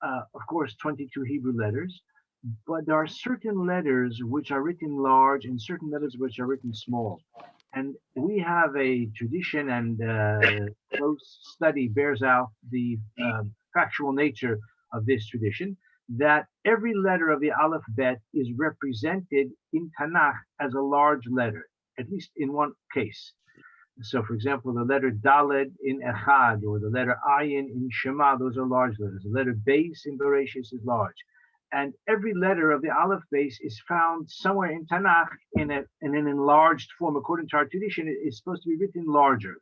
of course, 22 Hebrew letters, but there are certain letters which are written large and certain letters which are written small. And we have a tradition, and close study bears out the factual nature of this tradition, that every letter of the Aleph Bet is represented in Tanakh as a large letter, at least in one case. So, for example, the letter Daled in Echad or the letter Ayin in Shema, those are large letters. The letter Beis in Bereshis is large. And every letter of the Aleph base is found somewhere in Tanakh in an enlarged form. According to our tradition, it is supposed to be written larger.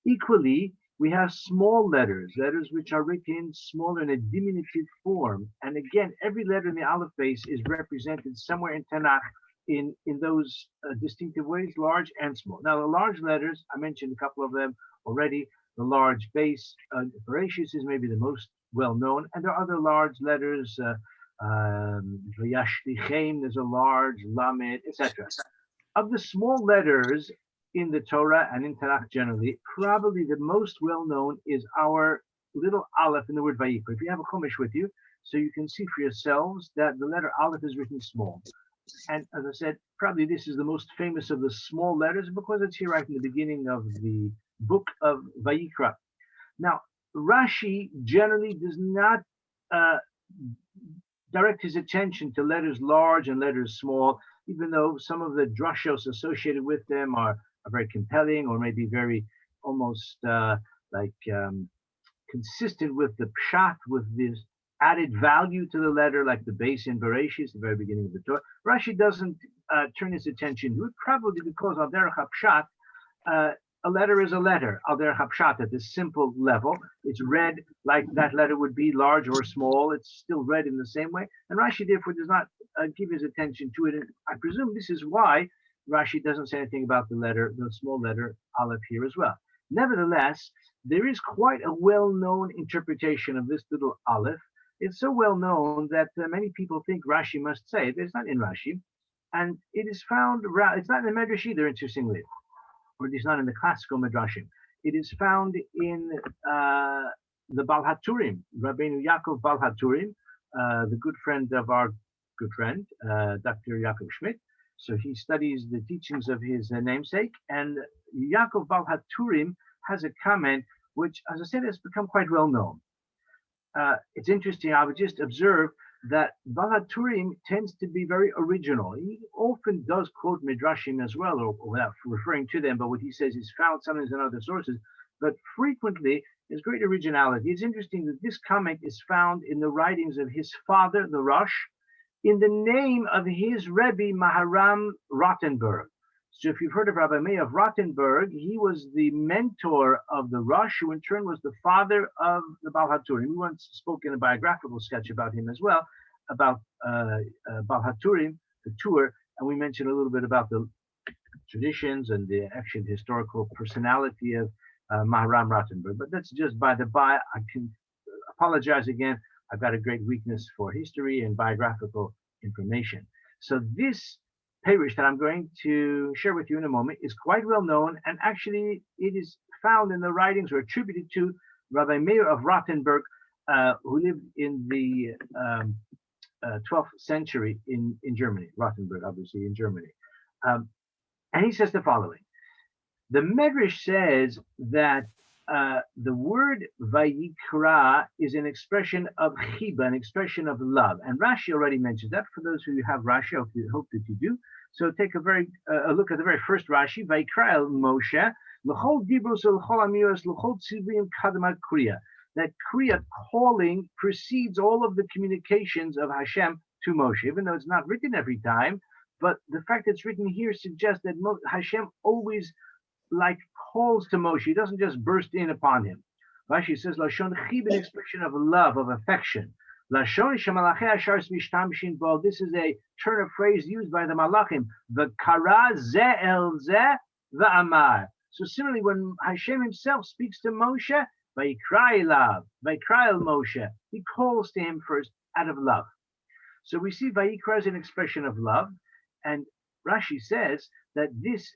Equally, we have small letters, letters which are written smaller in a diminutive form. And again, every letter in the Aleph base is represented somewhere in Tanakh in those distinctive ways, large and small. Now, the large letters, I mentioned a couple of them already. The large base, Bereshis is maybe the most well known, and there are other large letters. There's a large Lamed, etc. Of the small letters in the Torah and in Tanakh generally, probably the most well known is our little Aleph in the word Vayikra. If you have a Chumash with you, so you can see for yourselves that the letter Aleph is written small. And as I said, probably this is the most famous of the small letters because it's here right in the beginning of the book of Vayikra. Now, Rashi generally does not direct his attention to letters large and letters small, even though some of the drashos associated with them are very compelling or maybe very almost consistent with the pshat, with this added value to the letter, like the base in Bereshis, the very beginning of the Torah. Rashi doesn't turn his attention to it, probably because al derech hapshat, a letter is a letter, al derech hapshat, at this simple level. It's read like that letter would be large or small. It's still read in the same way. And Rashi, therefore, does not give his attention to it. And I presume this is why Rashi doesn't say anything about the small letter Aleph here as well. Nevertheless, there is quite a well-known interpretation of this little Aleph. It's so well known that many people think Rashi must say it. It's not in Rashi. And it is found, it's not in the Medrash either, interestingly, or it is not in the classical Medrashim. It is found in the Baal HaTurim, Rabbeinu Yaakov Baal HaTurim, the good friend of our good friend, Dr. Yaakov Schmidt. So he studies the teachings of his namesake. And Yaakov Baal HaTurim has a comment which, as I said, has become quite well known. It's interesting. I would just observe that Baal HaTurim tends to be very original. He often does quote Midrashim as well, or without referring to them, but what he says is found sometimes in other sources, but frequently there's great originality. It's interesting that this comment is found in the writings of his father, the Rosh, in the name of his Rebbe, Maharam Rottenberg. So if you've heard of Rabbi Meir of Rottenberg, he was the mentor of the Rosh, who in turn was the father of the Baal HaTurim. We once spoke in a biographical sketch about him as well, about Baal HaTurim, the tour, and we mentioned a little bit about the traditions and the actual historical personality of Maharam Rottenberg. But that's just by the by. I can apologize again. I've got a great weakness for history and biographical information. So this Parish that I'm going to share with you in a moment is quite well known, and actually it is found in the writings or attributed to Rabbi Meir of Rottenberg, who lived in the 12th century in Germany, Rottenberg, obviously in Germany. And he says the following. The Medrash says that the word Vayikra is an expression of chiba, an expression of love. And Rashi already mentioned that. For those who have Rashi, I hope that you do. So take a look at the very first Rashi, Vayikra el Moshe, l'chol dibros l'chol amiros l'chol tzivim kadamat kriya. That kriya, calling, precedes all of the communications of Hashem to Moshe, even though it's not written every time. But the fact that it's written here suggests that Hashem always calls to Moshe. He doesn't just burst in upon him. Rashi says, Lashon chib, an expression of love, of affection. Lashon shemalachei ashar mishtamshin bo. This is a turn of phrase used by the malachim. V'kara ze el ze v'amar. So similarly, when Hashem himself speaks to Moshe, vayikra elav, vayikra el Moshe, he calls to him first out of love. So we see vayikra as an expression of love, and Rashi says that this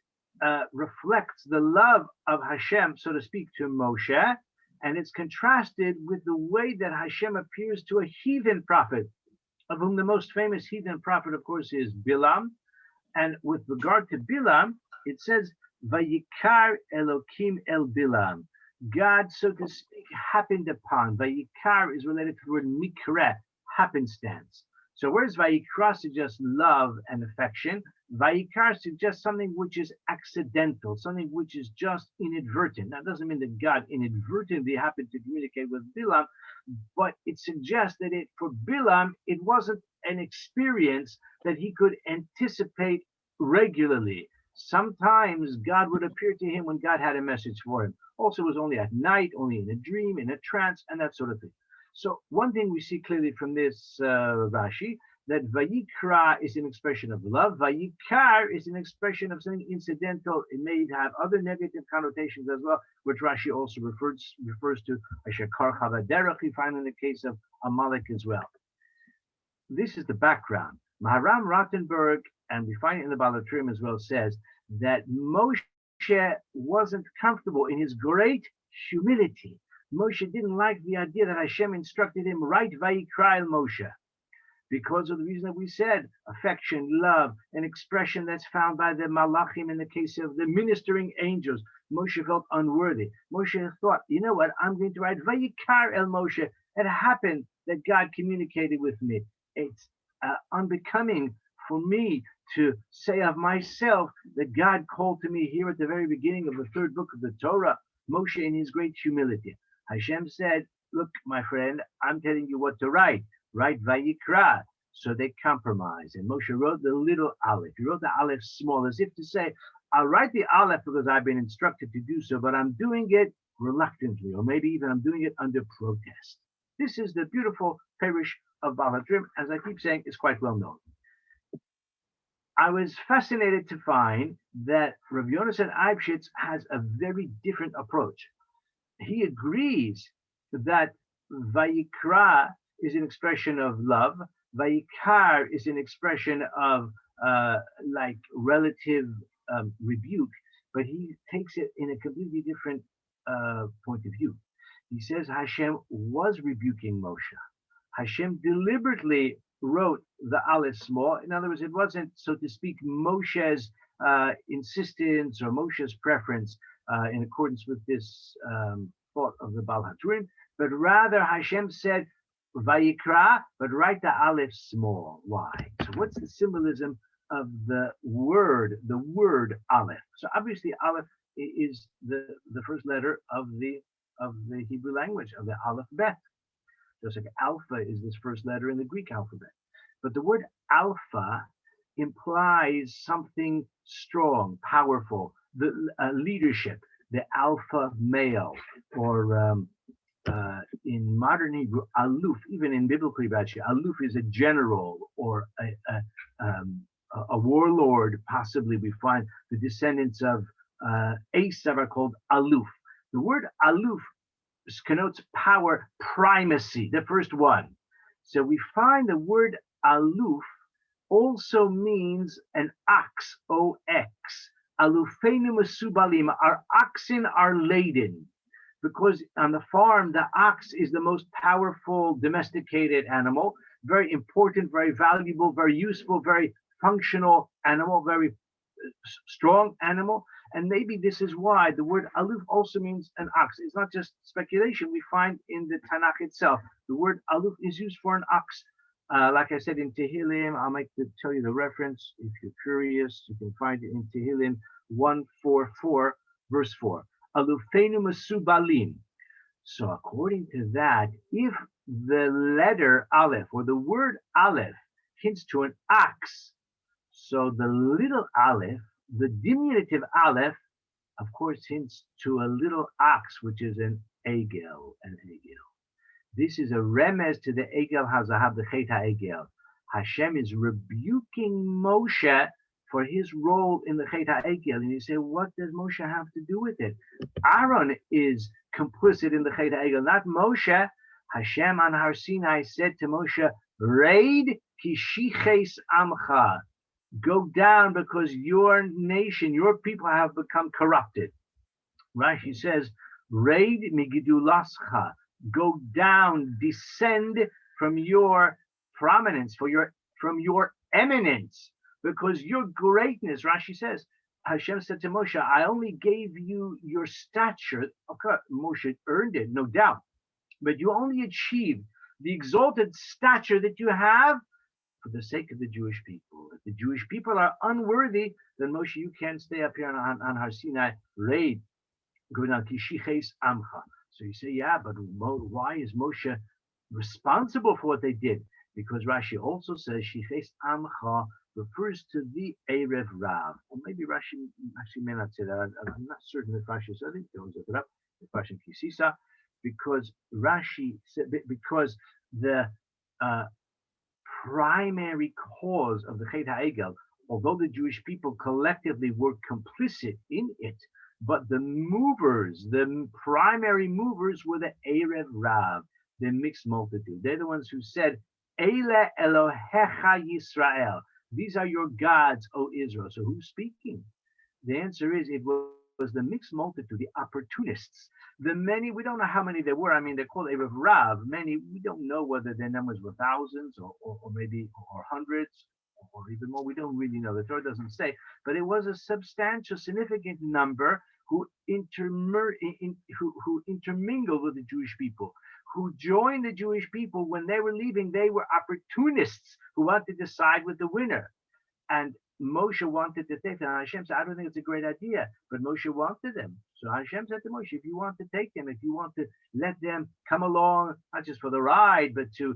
reflects the love of Hashem, so to speak, to Moshe, And it's contrasted with the way that Hashem appears to a heathen prophet, of whom the most famous heathen prophet, of course, is Bilam. And with regard to Bilam, it says, Vayikar Elokim el Bilam. God, so to speak, happened upon. Vayikar is related to the word mikra, happenstance. So whereas Vayikra suggests love and affection, Vayikar suggests something which is accidental, something which is just inadvertent. That doesn't mean that God inadvertently happened to communicate with Bilam, but it suggests that for Bilam, it wasn't an experience that he could anticipate regularly. Sometimes God would appear to him when God had a message for him. Also, it was only at night, only in a dream, in a trance, and that sort of thing. So one thing we see clearly from this Rashi, that Vayikra is an expression of love. Vayikar is an expression of something incidental. It may have other negative connotations as well, which Rashi also refers to. Asher kar chavaderach, we find in the case of Amalek as well. This is the background. Maharam Rottenberg, and we find it in the Balatrim as well, says that Moshe wasn't comfortable in his great humility. Moshe didn't like the idea that Hashem instructed him, write Vayikra el Moshe, because of the reason that we said, affection, love, an expression that's found by the Malachim in the case of the ministering angels. Moshe felt unworthy. Moshe thought, you know what, I'm going to write Vayikar el Moshe. It happened that God communicated with me. It's unbecoming for me to say of myself that God called to me here at the very beginning of the third book of the Torah, Moshe in his great humility. Hashem said, look, my friend, I'm telling you what to write. Write Vayikra. So they compromise. And Moshe wrote the little Aleph. He wrote the Aleph small, as if to say, I'll write the Aleph because I've been instructed to do so, but I'm doing it reluctantly, or maybe even I'm doing it under protest. This is the beautiful parish of Balatrim, as I keep saying, is quite well known. I was fascinated to find that Rabbi Yonatan Eibeschutz has a very different approach. He agrees that Vayikra is an expression of love. Vayikar is an expression of like relative rebuke, but he takes it in a completely different point of view. He says Hashem was rebuking Moshe. Hashem deliberately wrote the Aleph small. In other words, it wasn't, so to speak, Moshe's insistence or Moshe's preference in accordance with this thought of the Baal HaTurim, but rather Hashem said, Vayikra, but write the Aleph small. Why? So what's the symbolism of the word Aleph? So obviously Aleph is the first letter of the Hebrew language, of the alphabet. Just like Alpha is this first letter in the Greek alphabet. But the word Alpha implies something strong, powerful, the leadership, the alpha male, or in modern Hebrew, Aluf, even in biblical Rashi, Aluf is a general or a warlord. Possibly we find the descendants of Esav are called Aluf. The word Aluf connotes power, primacy, the first one. So we find the word Aluf also means an ox, O-X. Alufeinu mesubalim, our oxen are laden. Because on the farm, the ox is the most powerful domesticated animal, very important, very valuable, very useful, very functional animal, very strong animal. And maybe this is why the word aluf also means an ox. It's not just speculation. We find in the Tanakh itself, the word aluf is used for an ox. Like I said in Tehillim, I'll tell you the reference. If you're curious, you can find it in Tehillim 144, verse 4. Alufeinu mesubalim. So according to that, if the letter Aleph or the word Aleph hints to an ox, so the little Aleph, the diminutive Aleph, of course, hints to a little ox, which is an egel, This is a remez to the egel hazahab, the chet ha'egel. Hashem is rebuking Moshe for his role in the chet ha'egel. And you say, what does Moshe have to do with it? Aaron is complicit in the chet ha'egel, not Moshe. Hashem on Har Sinai said to Moshe, Raid kishiches amcha. Go down because your nation, your people have become corrupted. Rashi says, Raid migidulascha, go down, descend from your prominence, from your eminence, because your greatness. Rashi says, Hashem said to Moshe, I only gave you your stature. Okay, Moshe earned it, no doubt, but you only achieved the exalted stature that you have for the sake of the Jewish people. If the Jewish people are unworthy, then Moshe, you can't stay up here on Har Sinai, raid, go down, kishiches amcha. So you say, yeah, but why is Moshe responsible for what they did? Because Rashi also says, shiches amcha refers to the Erev Rav. Or maybe Rashi actually may not say that. I'm not certain if Rashi says it. Don't look it up. The Rashi Kisisa, because Rashi said, because the primary cause of the Chet HaEgel, although the Jewish people collectively were complicit in it, but the movers, the primary movers were the Erev Rav, the mixed multitude. They're the ones who said, Eile Elohecha Yisrael. These are your gods, O Israel. So who's speaking? The answer is it was the mixed multitude, the opportunists. The many, we don't know how many there were. I mean, they're called Erev Rav. Many, we don't know whether their numbers were thousands or maybe or hundreds or even more. We don't really know. The Torah doesn't say. But it was a substantial, significant number who intermingled with the Jewish people, who joined the Jewish people when they were leaving. They were opportunists who wanted to side with the winner. And Moshe wanted to take them. And Hashem said, I don't think it's a great idea. But Moshe wanted them. So Hashem said to Moshe, if you want to take them, if you want to let them come along, not just for the ride, but to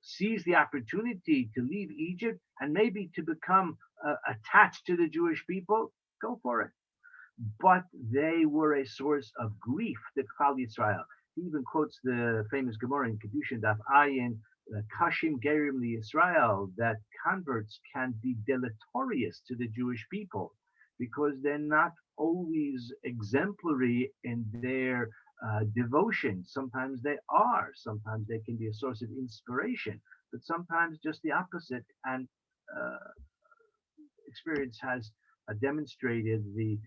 seize the opportunity to leave Egypt and maybe to become attached to the Jewish people, go for it. But they were a source of grief, the Klal Yisrael. He even quotes the famous Gemara in Kedushin Daf Ayin, Kashim Gerim li Yisrael, that converts can be deleterious to the Jewish people because they're not always exemplary in their devotion. Sometimes they are. Sometimes they can be a source of inspiration, but sometimes just the opposite. And experience has demonstrated the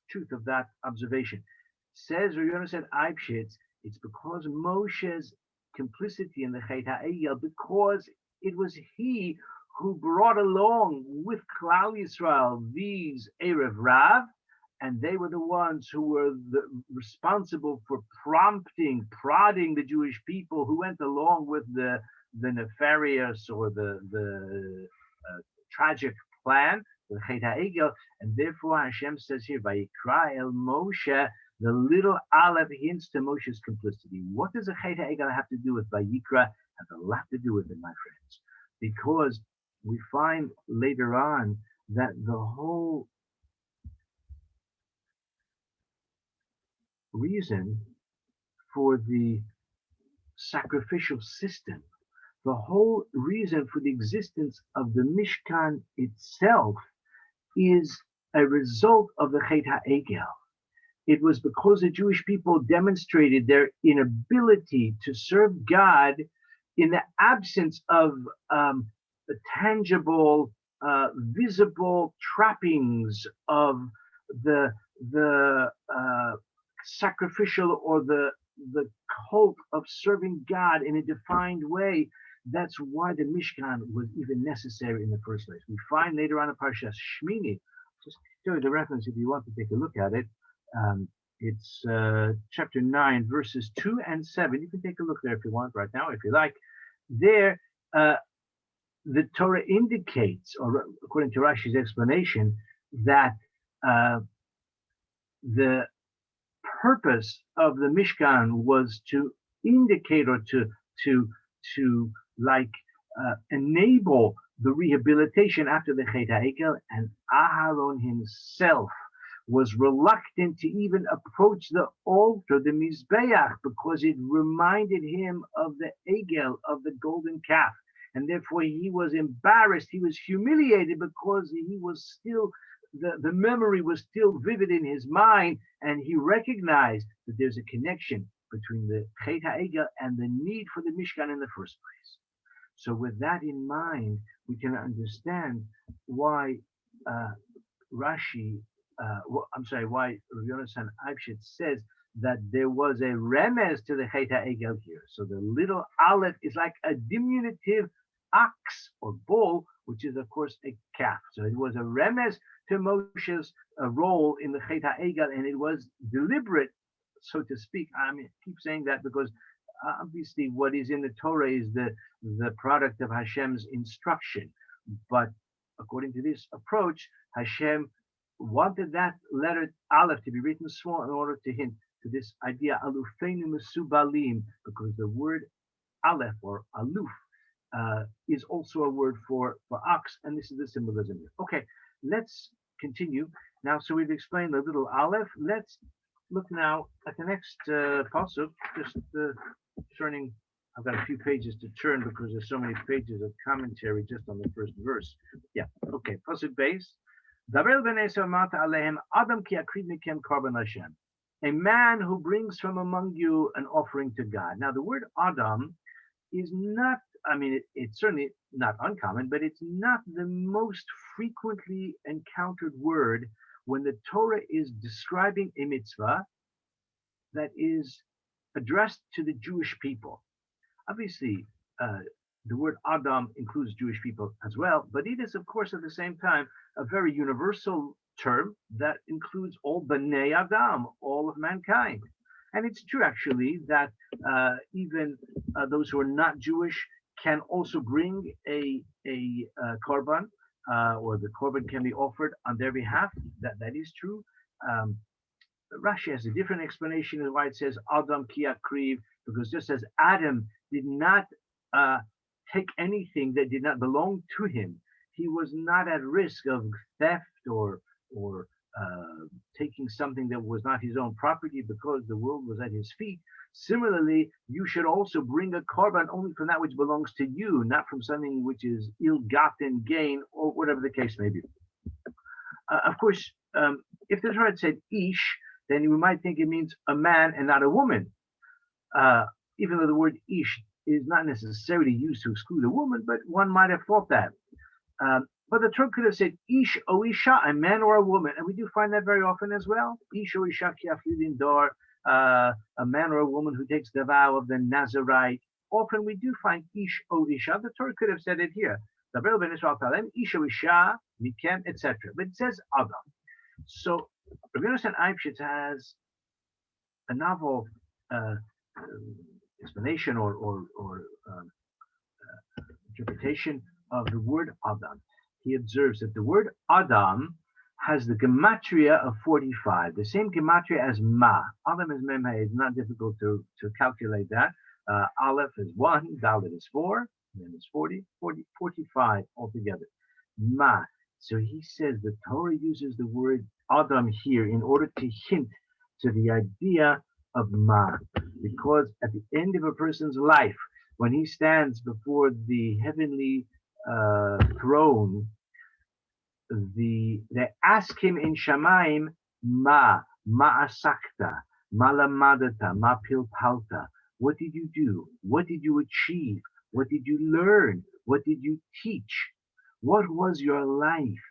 truth of that observation. Says Yonatan Eibeschutz, it's because Moshe's complicity in the Chet HaEgel, because it was he who brought along with Klal Yisrael these Erev Rav, and they were the ones who were responsible for prodding the Jewish people who went along with the nefarious or the tragic plan, the Chet HaEgel, and therefore Hashem says here, Vayikra el Moshe, the little Aleph hints to Moshe's complicity. What does a Chet HaEgel have to do with Vayikra? Has a lot to do with it, my friends, because we find later on that the whole reason for the sacrificial system, the whole reason for the existence of the Mishkan itself is a result of the Chet HaEgel. It was because the Jewish people demonstrated their inability to serve God in the absence of the tangible, visible trappings of the sacrificial or the cult of serving God in a defined way. That's why the Mishkan was even necessary in the first place. We find later on in Parasha Shmini, just show you the reference if you want to take a look at it. It's chapter 9, verses 2 and 7. You can take a look there if you want right now, if you like. There, the Torah indicates, or according to Rashi's explanation, that the purpose of the Mishkan was to indicate or to enable the rehabilitation after the Chet HaEgel, and Aharon himself was reluctant to even approach the altar, the Mizbeach, because it reminded him of the Egel, of the golden calf. And therefore he was embarrassed, he was humiliated because he was still, the memory was still vivid in his mind, and he recognized that there's a connection between the Chet HaEgel and the need for the Mishkan in the first place. So with that in mind, we can understand why Rashi I'm sorry, why Yonatan Eibeschutz says that there was a remez to the Chet HaEgel here. So the little Aleph is like a diminutive ox or bull, which is of course a calf. So it was a remez to Moshe's role in the Chet HaEgel, and it was deliberate, so to speak. I mean, I keep saying that because obviously what is in the Torah is the product of Hashem's instruction. But according to this approach, Hashem wanted that letter Aleph to be written small in order to hint to this idea Alufeinu Mesubalim, because the word Aleph or Aluf is also a word for ox, and this is the symbolism here. Okay, let's continue now. So we've explained the little Aleph. Let's look now at the next pasuk. Just turning. I've got a few pages to turn because there's so many pages of commentary just on the first verse. Yeah. Okay. Pasuk base. A man who brings from among you an offering to God. Now, the word Adam is not, I mean, it's certainly not uncommon, but it's not the most frequently encountered word when the Torah is describing a mitzvah that is addressed to the Jewish people. Obviously, the word Adam includes Jewish people as well, but it is, of course, at the same time, a very universal term that includes all Bnei Adam, all of mankind. And it's true, actually, that even those who are not Jewish can also bring a korban, or the korban can be offered on their behalf. That is true. Rashi has a different explanation of why it says Adam ki akriv, because just as Adam did not take anything that did not belong to him, he was not at risk of theft or taking something that was not his own property because the world was at his feet. Similarly, you should also bring a korban only from that which belongs to you, not from something which is ill-gotten gain or whatever the case may be. Of course, if the Torah had said ish, then we might think it means a man and not a woman. Even though the word ish is not necessarily used to exclude a woman, but one might have thought that. But the Torah could have said ish o isha, a man or a woman, and we do find that very often as well. Ish o isha ki afilin dor, a man or a woman who takes the vow of the Nazarite. Often we do find ish o isha. The Torah could have said it here. Ish o isha, mikem, etc. But it says Adam. So Rabbi Yonatan Eibeschutz has a novel explanation or interpretation of the word Adam. He observes that the word Adam has the gematria of 45, the same gematria as Ma. Adam is Mem He. It's not difficult to calculate that. Aleph is 1, Dalet is 4, then it's 40, 45 altogether. Ma. So he says the Torah uses the word Adam here in order to hint to the idea of Ma, because at the end of a person's life, when he stands before the heavenly throne, they ask him in Shamaim, Ma asakta, ma lamadata, ma pilpalta. What did you do? What did you achieve? What did you learn? What did you teach? What was your life?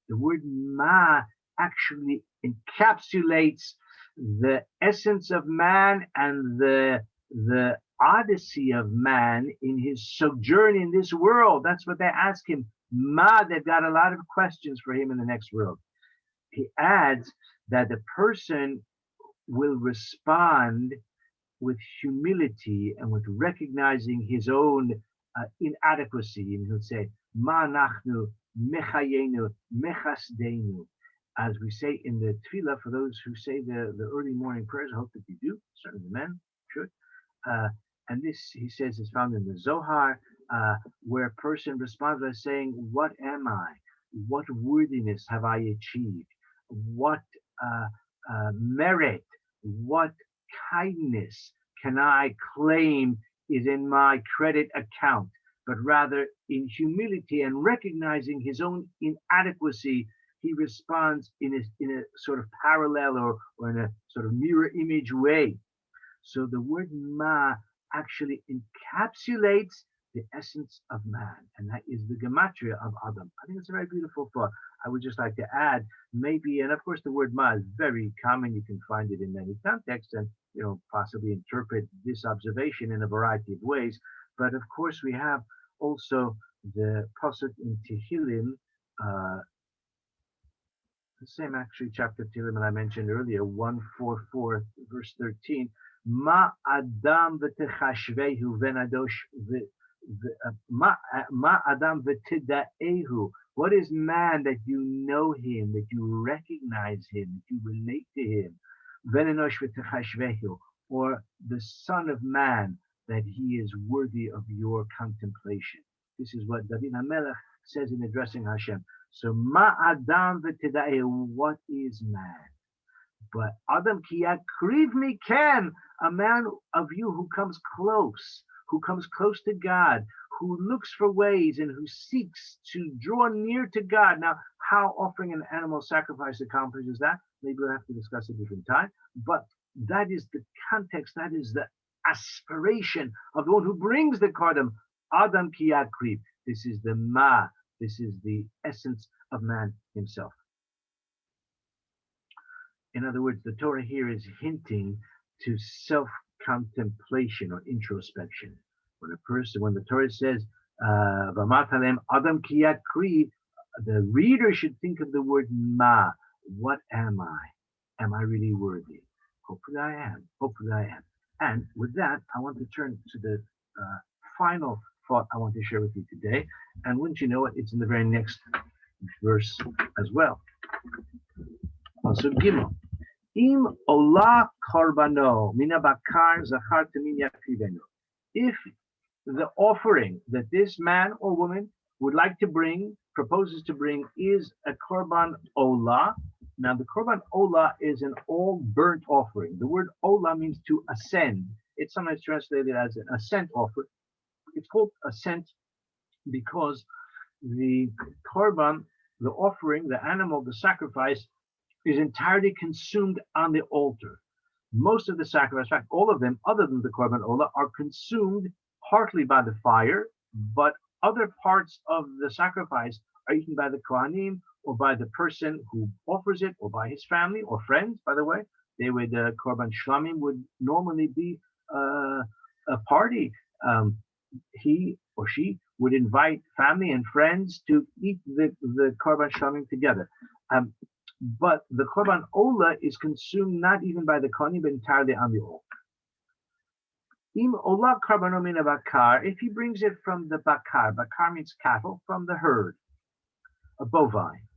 The word Ma actually encapsulates the essence of man and the odyssey of man in his sojourn in this world. That's what they ask him. Ma, they've got a lot of questions for him in the next world. He adds that the person will respond with humility and with recognizing his own inadequacy. And he'll say, Ma nachnu mechayenu mechasdenu. As we say in the tefillah, for those who say the early morning prayers, I hope that you do, certainly the men should. And this, he says, is found in the Zohar, where a person responds by saying, what am I? What worthiness have I achieved? What merit, what kindness can I claim is in my credit account? But rather, in humility and recognizing his own inadequacy, he responds in a sort of parallel or in a sort of mirror image way. So the word Ma actually encapsulates the essence of man, and that is the gematria of Adam. I think it's a very beautiful thought. I would just like to add, maybe, and of course the word ma is very common. You can find it in many contexts, and possibly interpret this observation in a variety of ways. But of course, we have also the pasuk in Tehillim, the same actually chapter of Tehillim that I mentioned earlier, 144, verse 13. Ma adam v'techashvehu v'nadosh ma adam v'tidaehu. What is man that you know him, that you recognize him, that you relate to him? V'nanosh v'techashvehu, or the son of man, that he is worthy of your contemplation. This is what David HaMelech says in addressing Hashem. So ma adam v'tidaehu, what is man? But Adam ki yakriv miken, a man of you who comes close to God, who looks for ways and who seeks to draw near to God. Now, how offering an animal sacrifice accomplishes that, maybe we'll have to discuss a different time, but that is the context, that is the aspiration of the one who brings the cardam. Adam ki yakriv. This is the ma, this is the essence of man himself. In other words, the Torah here is hinting to self-contemplation or introspection. When the Torah says, "V'amatalem Adam ki yakriv," the reader should think of the word ma. What am I? Am I really worthy? Hopefully I am. Hopefully I am. And with that, I want to turn to the final thought I want to share with you today. And wouldn't you know it, it's in the very next verse as well. Also, Gimel. Im ola korbano mina bakar zachar temin yakrivenu. If the offering that this man or woman would like to bring, proposes to bring, is a korban ola. Now, the korban ola is an all burnt offering. The word ola means to ascend. It's sometimes translated as an ascent offering. It's called ascent because the korban, the offering, the animal, the sacrifice, is entirely consumed on the altar. Most of the sacrifice, in fact, all of them, other than the korban ola, are consumed partly by the fire, but other parts of the sacrifice are eaten by the kohanim or by the person who offers it, or by his family or friends. By the way, they would korban shlamim would normally be a party. He or she would invite family and friends to eat the korban shlamim together. But the korban ola is consumed not even by the kohanim, but entirely on the altar. Im ola karbano mina bakar, if he brings it from the bakar means cattle, from the herd, a bovine.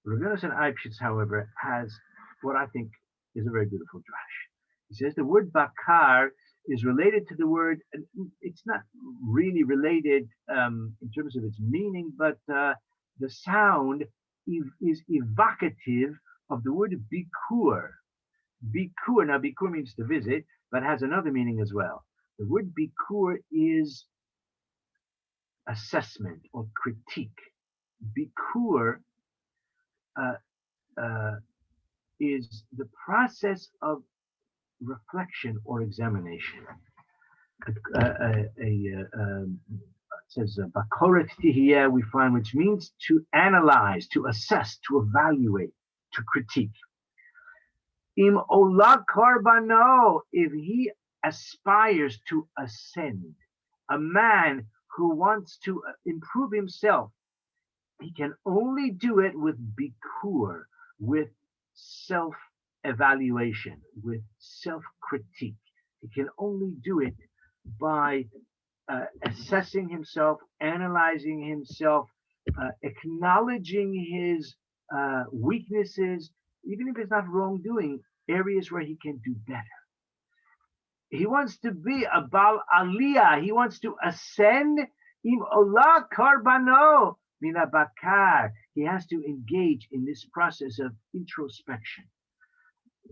Rabbi Yonatan Eibeschutz, however, has what I think is a very beautiful drash. He says the word bakar is related to the word, it's not really related in terms of its meaning, but the sound is evocative of the word bikur. Bikur, now bikur means to visit, but has another meaning as well. The word bikur is assessment or critique. Bikur is the process of reflection or examination. It says bakoret tihiyeh, we find, which means to analyze, to assess, to evaluate, to critique. Im ola karbano, if he aspires to ascend, a man who wants to improve himself, he can only do it with bikur, with self-evaluation, with self-critique. He can only do it by assessing himself, analyzing himself, acknowledging his weaknesses, even if it's not wrongdoing, areas where he can do better. He wants to be a Baal Aliyah. He wants to ascend. Im ola karbano mina bakar. He has to engage in this process of introspection.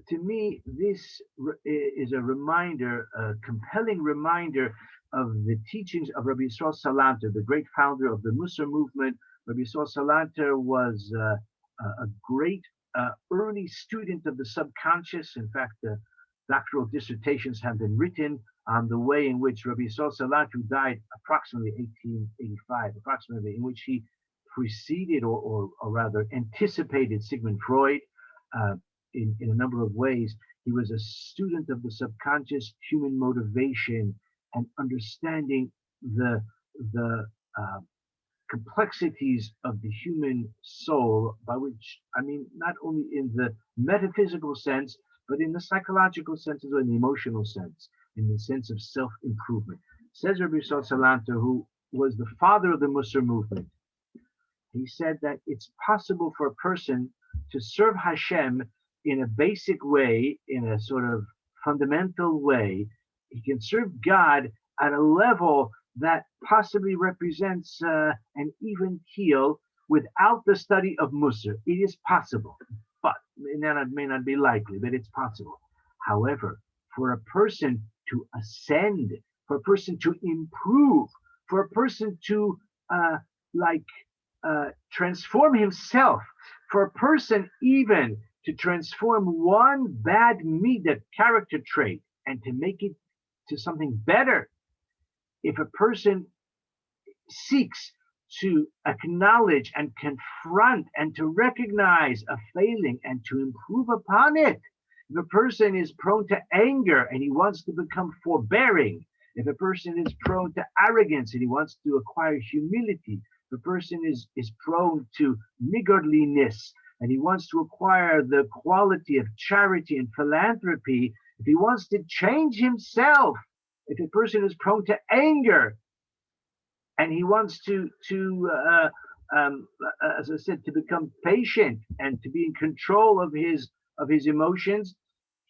To me, this is a reminder, a compelling reminder of the teachings of Rabbi Yisrael Salanter, the great founder of the Musar movement. Rabbi Yisrael Salanter was a great early student of the subconscious. In fact, doctoral dissertations have been written on the way in which Rabbi Yisrael Salant, who died approximately 1885, approximately, in which he preceded or rather anticipated Sigmund Freud in a number of ways. He was a student of the subconscious human motivation and understanding the complexities of the human soul, by which I mean not only in the metaphysical sense, but in the psychological sense as well, in the emotional sense, in the sense of self-improvement. Says Rabbi Yisrael Salanter, who was the father of the Musar movement, he said that it's possible for a person to serve Hashem in a basic way, in a sort of fundamental way. He can serve God at a level that possibly represents an even keel without the study of Musar. It is possible, but it may not be likely, but it's possible. However, for a person to ascend, for a person to improve, for a person to transform himself, for a person even to transform one bad midah character trait and to make it to something better. If a person seeks to acknowledge and confront and to recognize a failing and to improve upon it, if a person is prone to anger and he wants to become forbearing, if a person is prone to arrogance and he wants to acquire humility, if a person is prone to niggardliness and he wants to acquire the quality of charity and philanthropy, if he wants to change himself, if a person is prone to anger and he wants to as I said, to become patient and to be in control of his emotions,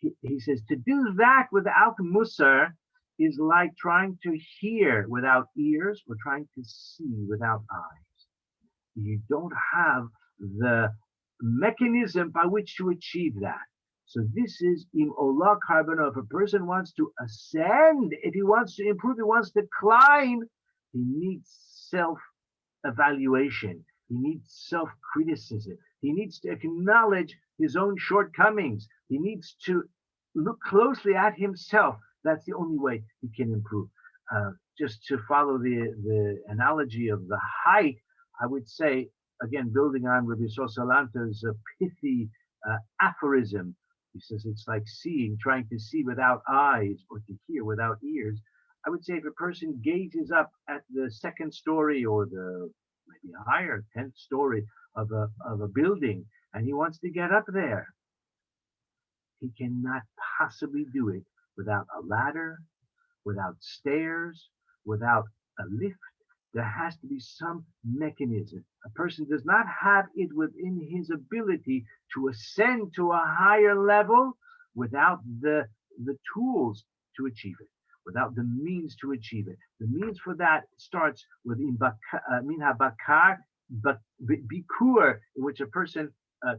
he says to do that without Musar is like trying to hear without ears or trying to see without eyes. You don't have the mechanism by which to achieve that. So this is im olah karbano. If a person wants to ascend, if he wants to improve, he wants to climb, he needs self-evaluation. He needs self-criticism. He needs to acknowledge his own shortcomings. He needs to look closely at himself. That's the only way he can improve. Just to follow the analogy of the height, I would say, again, building on Rabbi Yisrael Salanter's pithy aphorism, he says it's like seeing, trying to see without eyes or to hear without ears. I would say if a person gazes up at the second story or the maybe higher 10th story of a building and he wants to get up there, he cannot possibly do it without a ladder, without stairs, without a lift. There has to be some mechanism. A person does not have it within his ability to ascend to a higher level without the tools to achieve it, without the means to achieve it. The means for that starts with min habakar, but bikur, in which a person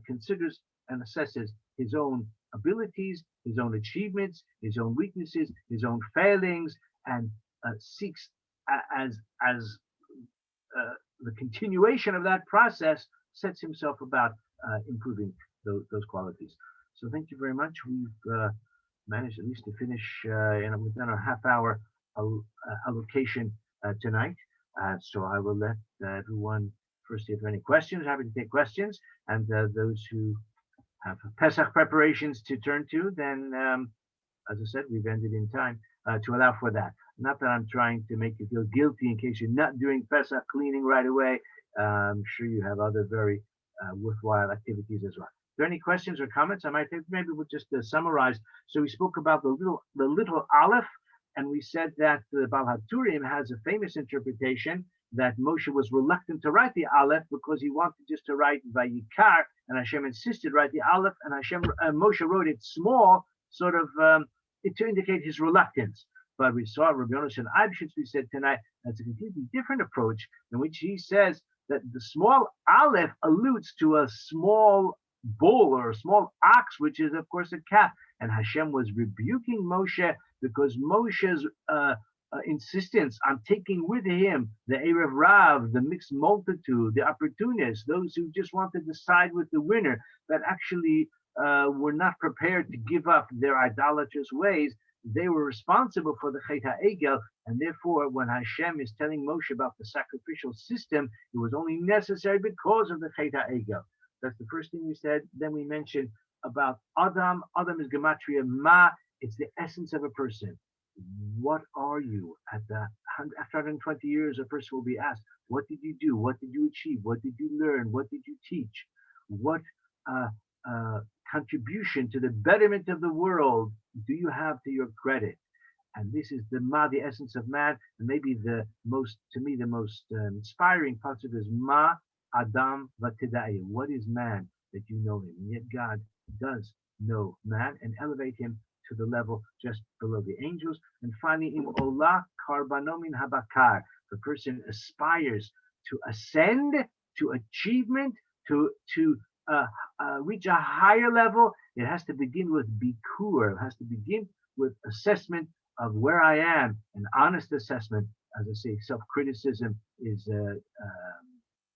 considers and assesses his own abilities, his own achievements, his own weaknesses, his own failings, and seeks as the continuation of that process, sets himself about improving those qualities. So thank you very much. We've managed at least to finish within our half-hour allocation tonight. So I will let everyone first, if there are any questions, happy to take questions, and those who have Pesach preparations to turn to, then as I said, we've ended in time to allow for that. Not that I'm trying to make you feel guilty in case you're not doing Pesach cleaning right away. I'm sure you have other very worthwhile activities as well. If there are any questions or comments, I might think maybe we'll just summarize. So we spoke about the little Aleph, and we said that the Baal HaTurim has a famous interpretation that Moshe was reluctant to write the Aleph because he wanted just to write Vayikra, and Hashem insisted write the Aleph, and Moshe wrote it small, sort of to indicate his reluctance. But we saw Rabbi Yonatan Eibeschutz, we said tonight, that's a completely different approach in which he says that the small Aleph alludes to a small bull or a small ox, which is of course a calf. And Hashem was rebuking Moshe because Moshe's insistence on taking with him the Erev Rav, the mixed multitude, the opportunists, those who just wanted to side with the winner, that actually were not prepared to give up their idolatrous ways, they were responsible for the Chet HaEgel, and therefore, when Hashem is telling Moshe about the sacrificial system, it was only necessary because of the Chet HaEgel. That's the first thing we said. Then we mentioned about Adam. Adam is gematria Ma. It's the essence of a person. What are you? After 120 years, a person will be asked, what did you do? What did you achieve? What did you learn? What did you teach? What uh, contribution to the betterment of the world do you have to your credit? And this is the Ma, the essence of man. And maybe the most, to me, the most inspiring part of it is Ma Adam Vatidaya. What is man that you know him? And yet God does know man and elevate him to the level just below the angels. And finally, Im Olah Karbanomin Habakar. The person aspires to ascend to achievement, to reach a higher level. It has to begin with bikur. It has to begin with assessment of where I am, an honest assessment. As I say, self-criticism is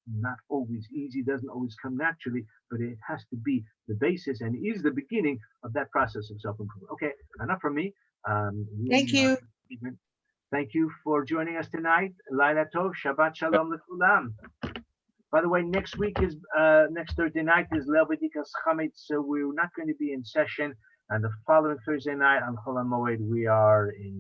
not always easy, doesn't always come naturally, but it has to be the basis and is the beginning of that process of self-improvement. Okay, enough from me. Thank you. Thank you for joining us tonight. Laila Tov, Shabbat Shalom L'Kulam. By the way, next week is next Thursday night is Leil B'dikas Chametz, so we're not going to be in session. And the following Thursday night on Chol HaMoed, we are in